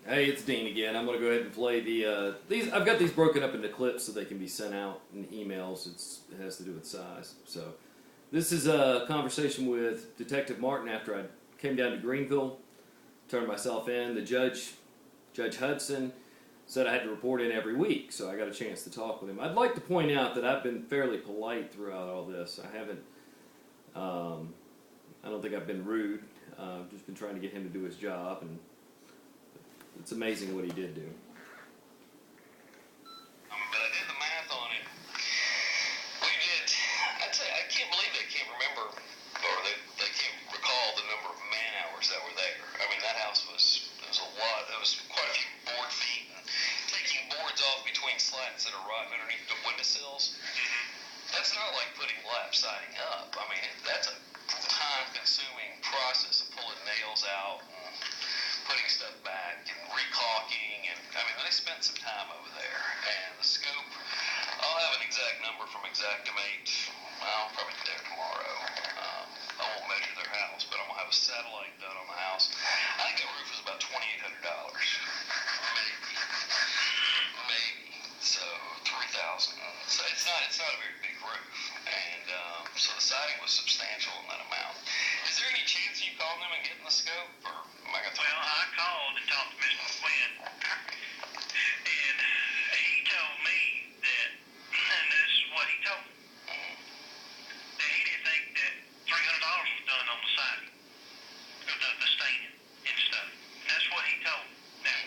Hey, it's Dean again. I'm going to go ahead and play these. I've got these broken up into clips so they can be sent out in emails. It has to do with size. So this is a conversation with Detective Martin after I came down to Greenville, turned myself in. The Judge Hudson, said I had to report in every week, so I got a chance to talk with him. I'd like to point out that I've been fairly polite throughout all this. I haven't, I don't think I've been rude. I've just been trying to get him to do his job, and it's amazing what he did do. But I did the math on it. We did, I'd say, I can't believe they can't remember, or they can't recall the number of man hours that were there. I mean, that house was a lot. It was quite a few board feet, and taking boards off between slats that are rotting underneath the windowsills. That's not like putting lap siding up. I mean, that's a time-consuming process of pulling nails out and putting stuff back and recaulking, and I mean, they spent some time over there. And the scope, I'll have an exact number from Exactimate. I'll probably be there tomorrow. I won't measure their house, but I'm gonna have a satellite done on the house. I think that roof was about $2,800, maybe. So 3,000. So it's not a very big roof, and so the siding was substantial in that amount. Is there any chance you called them and getting the scope, or am I gonna talk? Well, I called and talked to Mr. Quinn, and he told me that, and this is what he told me, that he didn't think that $300 was done on the siding, the staining and stuff. And that's what he told me. Now,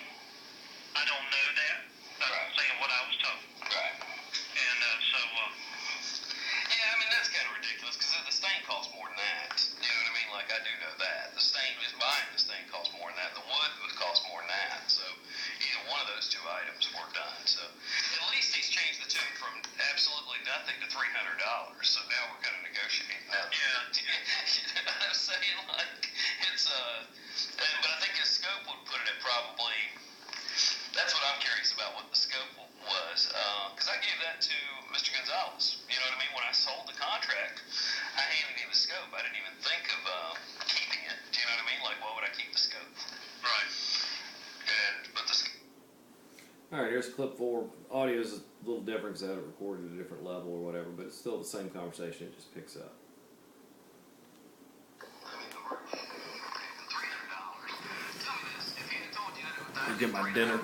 I don't know that, but I'm saying what I was told. Right. And Yeah, I mean, that's kind of ridiculous, because the stain costs more than that. You know what I mean? Like, I do know that. The stain, just buying the stain costs more than that. The wood would cost more than that. So either one of those two items were done. So at least he's changed the tune from absolutely nothing to $300. So now we're going to negotiate. Now, Yeah. You know what I'm saying? Like, it's, but I think his scope would put it at probably, that's what I'm curious about, what the scope was, because I gave that to Mr. Gonzalez. You know what I mean? When I sold the contract, I handed him the scope. I didn't even think of keeping it. Do you know what I mean? Like, why would I keep the scope? right. But the All right, here's clip 4. Audio is a little different because I had it recorded at a different level or whatever, but it's still the same conversation. It just picks up. I get my dinner.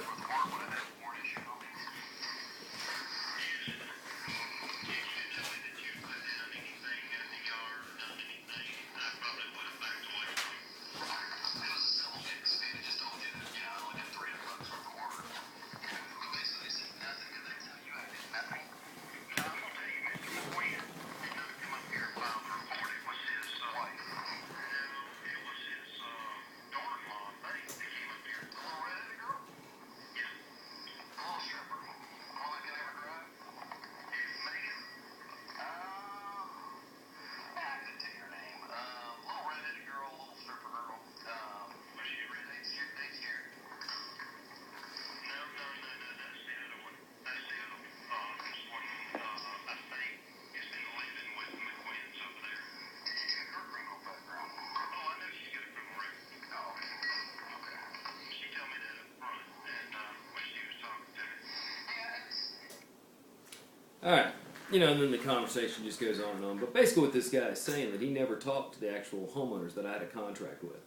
All right, and then the conversation just goes on and on. But basically what this guy is saying, that he never talked to the actual homeowners that I had a contract with.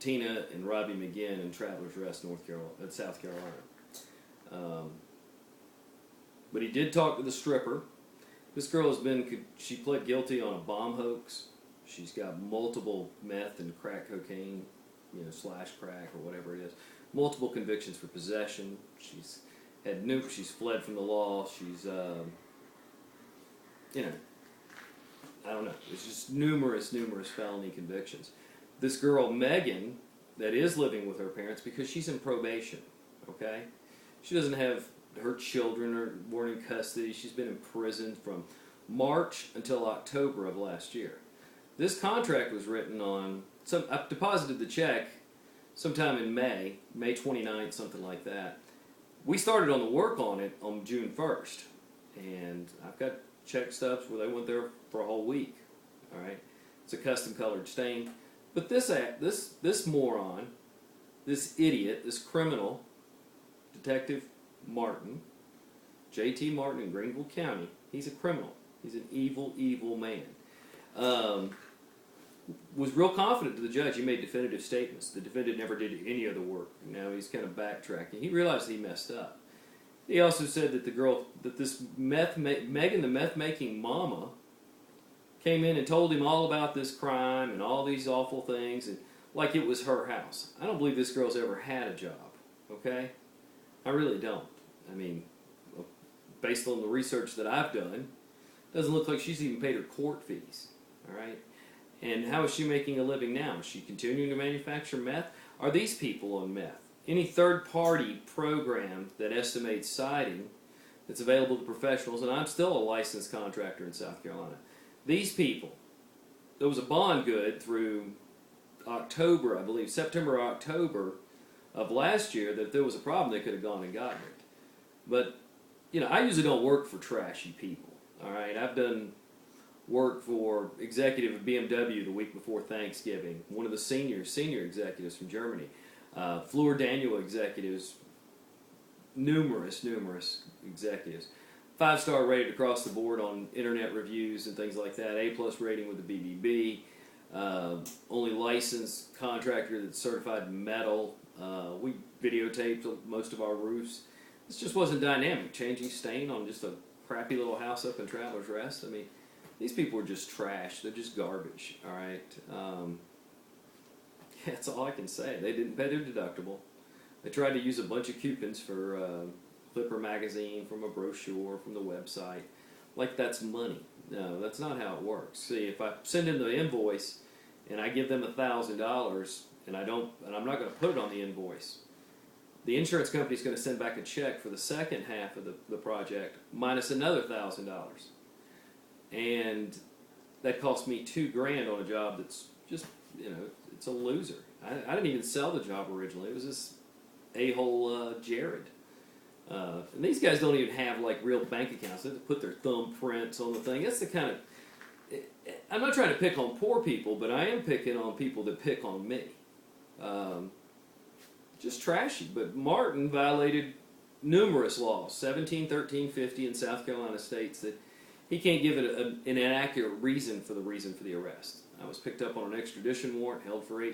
Tina and Robbie McGinn in Travelers Rest, South Carolina. But he did talk to the stripper. This girl she pled guilty on a bomb hoax. She's got multiple meth and crack cocaine, slash crack or whatever it is. Multiple convictions for possession. She's fled from the law. She's, I don't know. There's just numerous felony convictions. This girl, Megan, that is living with her parents because she's in probation, okay? She doesn't have her children weren't in custody. She's been in prison from March until October of last year. This contract was written on, I deposited the check sometime in May 29th, something like that. We started on the work on it on June 1st, and I've got check stubs where they went there for a whole week. All right, it's a custom colored stain, but this moron this idiot, this criminal, Detective Martin, J.T. Martin in Greenville County, he's a criminal. He's an evil, evil man. Was real confident to the judge. He made definitive statements. The defendant never did any of the work. Now he's kind of backtracking. He realized he messed up. He also said that this Megan, the meth-making mama, came in and told him all about this crime and all these awful things, and like it was her house. I don't believe this girl's ever had a job, okay? I really don't. I mean, based on the research that I've done, doesn't look like she's even paid her court fees, all right? And how is she making a living now? Is she continuing to manufacture meth? Are these people on meth? Any third-party program that estimates siding that's available to professionals, and I'm still a licensed contractor in South Carolina. These people, there was a bond good through October, I believe, September or October of last year, that if there was a problem, they could have gone and gotten it. But, you know, I usually don't work for trashy people, all right? I've done work for executive of BMW the week before Thanksgiving, one of the senior executives from Germany. Fluor Daniel executives, numerous executives. 5-star rated across the board on internet reviews and things like that. A+ rating with the BBB. Only licensed contractor that's certified metal. We videotaped most of our roofs. This just wasn't dynamic. Changing stain on just a crappy little house up in Travelers Rest. I mean, these people are just trash. They're just garbage. All right. That's all I can say. They didn't pay their deductible. They tried to use a bunch of coupons for Clipper magazine, from a brochure, from the website. Like that's money. No, that's not how it works. See, if I send in the invoice and I give them $1,000 and I'm not going to put it on the invoice, the insurance company is going to send back a check for the second half of the project minus another $1,000, and that cost me $2,000 on a job that's just, you know, it's a loser. I didn't even sell the job originally. It was this a-hole Jared. And these guys don't even have like real bank accounts. They have to put their thumbprints on the thing. That's the kind of... I'm not trying to pick on poor people, but I am picking on people that pick on me. Just trashy. But Martin violated numerous laws. 17, 13, 50 in South Carolina states that he can't give it an inaccurate reason for the arrest. I was picked up on an extradition warrant, held for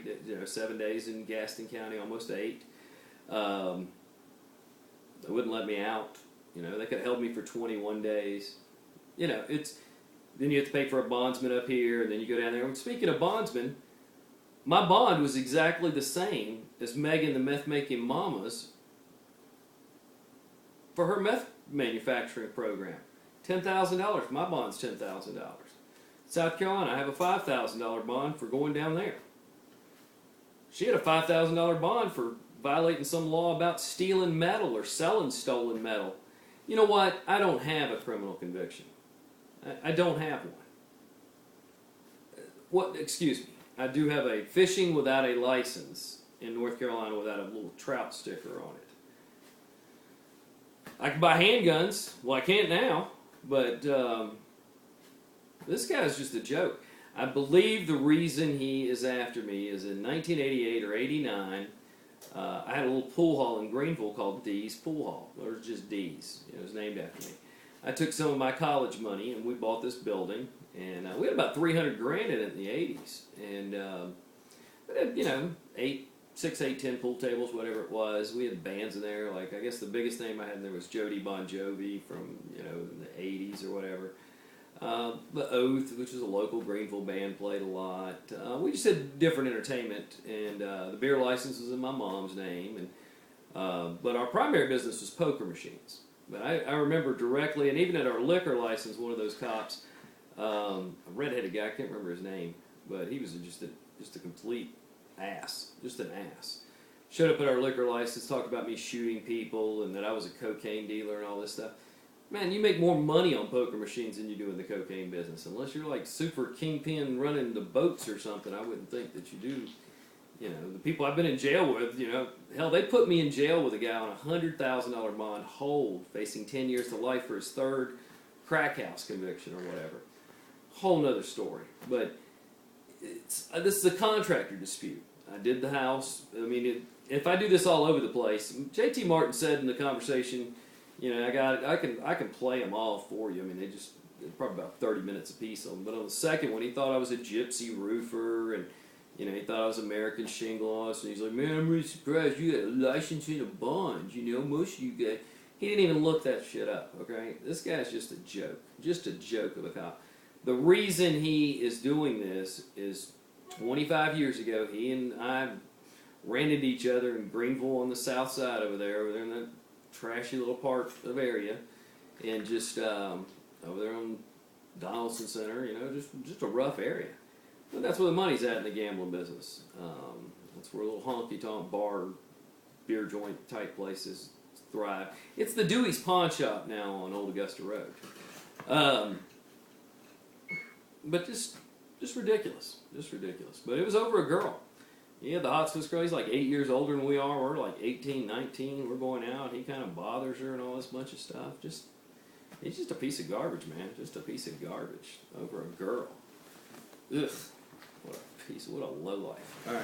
7 days in Gaston County, almost 8. They wouldn't let me out. You know, they could have held me for 21 days. You know, then you have to pay for a bondsman up here, and then you go down there. And speaking of bondsman, my bond was exactly the same as Megan, the meth-making mama's, for her meth manufacturing program. $10,000. My bond's $10,000. South Carolina, I have a $5,000 bond for going down there. She had a $5,000 bond for violating some law about stealing metal or selling stolen metal. You know what? I don't have a criminal conviction. I don't have one. Excuse me. I do have a fishing without a license in North Carolina without a little trout sticker on it. I can buy handguns. Well, I can't now, but this guy's just a joke. I believe the reason he is after me is in 1988 or 89, I had a little pool hall in Greenville called D's Pool Hall. It was just D's. It was named after me. I took some of my college money and we bought this building, and we had about $300,000 in it in the 80s. And we had, you know, 6, 8, 10 pool tables, whatever it was. We had bands in there. Like, I guess the biggest name I had in there was Jody Bon Jovi from, you know, the 80s or whatever. The Oath, which is a local Greenville band, played a lot. We just had different entertainment, and the beer license was in my mom's name. And but our primary business was poker machines. But I remember directly, and even at our liquor license, one of those cops, a redheaded guy, I can't remember his name, but he was just a complete ass, just an ass. Showed up at our liquor license, talked about me shooting people, and that I was a cocaine dealer and all this stuff. Man, you make more money on poker machines than you do in the cocaine business. Unless you're like super kingpin running the boats or something, I wouldn't think that you do. You know, the people I've been in jail with, you know, hell, they put me in jail with a guy on a $100,000 bond hold, facing 10 years to life for his third crack house conviction or whatever. Whole nother story. But this is a contractor dispute. I did the house. I mean, if I do this all over the place, JT Martin said in the conversation, you know, I can play them all for you. I mean, they're probably about 30 minutes a piece on them. But on the second one, he thought I was a gypsy roofer, and you know, he thought I was American Shingloss, and he's like, man, I'm really surprised you got a license and a bond. You know, most of you guys. He didn't even look that shit up. Okay, this guy's just a joke of a cop. The reason he is doing this is 25 years ago, he and I ran into each other in Greenville on the south side over there in that trashy little part of area, and just over there on Donaldson Center, you know, just a rough area. But that's where the money's at in the gambling business. That's where little honky-tonk bar, beer joint type places thrive. It's the Dewey's Pawn Shop now on Old Augusta Road. But just ridiculous. Just ridiculous. But it was over a girl. Yeah, the hot Swiss girl, he's like 8 years older than we are. We're like 18, 19. We're going out. He kind of bothers her and all this bunch of stuff. He's just a piece of garbage, man. Just a piece of garbage over a girl. Ugh. What a lowlife. All right.